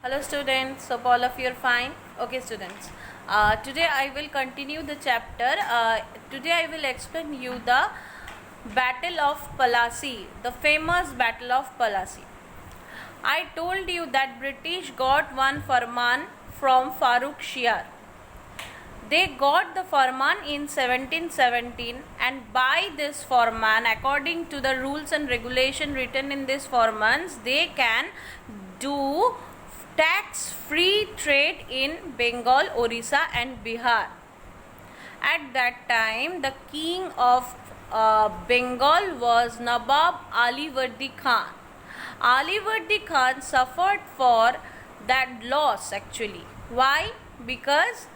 Hello students, hope all of you are fine. Okay students, today I will continue the chapter. Today I will explain you the Battle of Plassey, the famous Battle of Plassey. I told you that British got one farman from Farooq Shiar. They got the farman in 1717, and by this farman, according to the rules and regulation written in this farmans, they can do tax-free trade in Bengal, Orissa and Bihar. At that time, the king of Bengal was Nawab Alivardi Khan. Alivardi Khan suffered for that loss actually. Why? Because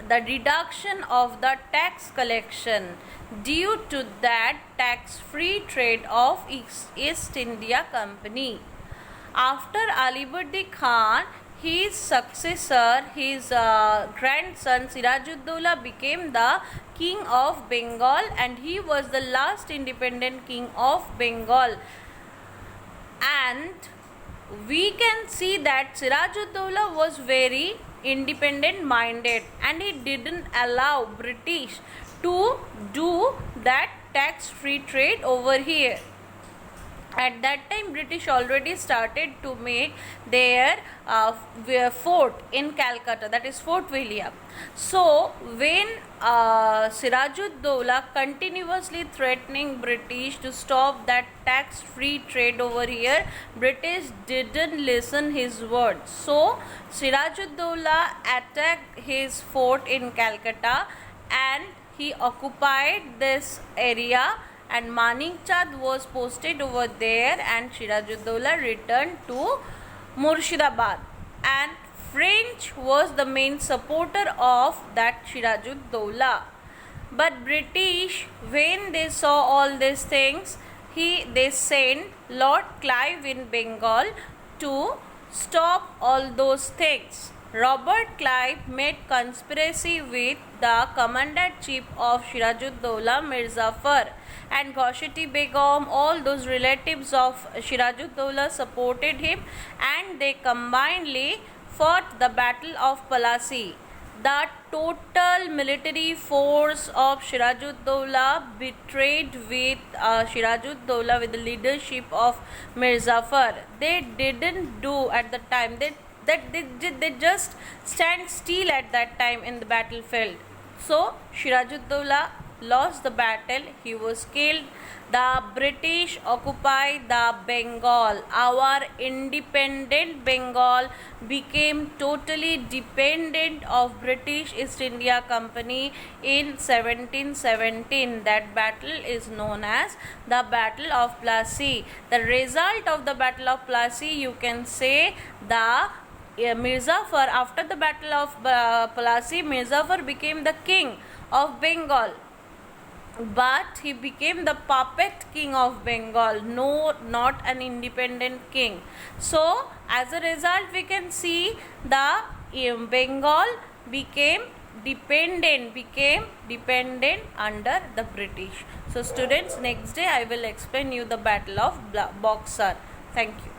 the reduction of the tax collection due to that tax-free trade of East India Company. After Alivardi Khan, his successor, his grandson Sirajuddaulah became the king of Bengal, and he was the last independent king of Bengal. And we can see that Sirajuddaulah was very independent minded, and he didn't allow British to do that tax free trade over here. At that time, British already started to make their fort in Calcutta, that is Fort William. So when Sirajuddaulah continuously threatening British to stop that tax free trade over here, British didn't listen his words. So Sirajuddaulah attacked his fort in Calcutta, and he occupied this area, and Manik Chand was posted over there, and Sirajuddaulah returned to Murshidabad, and French was the main supporter of that Sirajuddaulah. But British, when they saw all these things, they sent Lord Clive in Bengal to stop all those things. Robert Clive made conspiracy with the commander-in-chief of Sirajuddaulah, Mir Jafar, and Ghushati Begum. All those relatives of Sirajuddaulah supported him, and they combinedly fought the Battle of Plassey. The total military force of Sirajuddaulah betrayed with Sirajuddaulah with the leadership of Mir Jafar. They didn't do at the time. They just stand still at that time in the battlefield. So Sirajuddaulah lost the battle. He was killed. The British occupied the Bengal. Our independent Bengal became totally dependent of British East India Company in 1717. That battle is known as the Battle of Plassey. The result of the Battle of Plassey, you can say, the Mir Jafar, after the Battle of Plassey, Mir Jafar became the king of Bengal, but he became the puppet king of Bengal, not an independent king. So as a result, we can see the Bengal became dependent under the British. So students, next day I will explain you the Battle of Buxar. Thank you.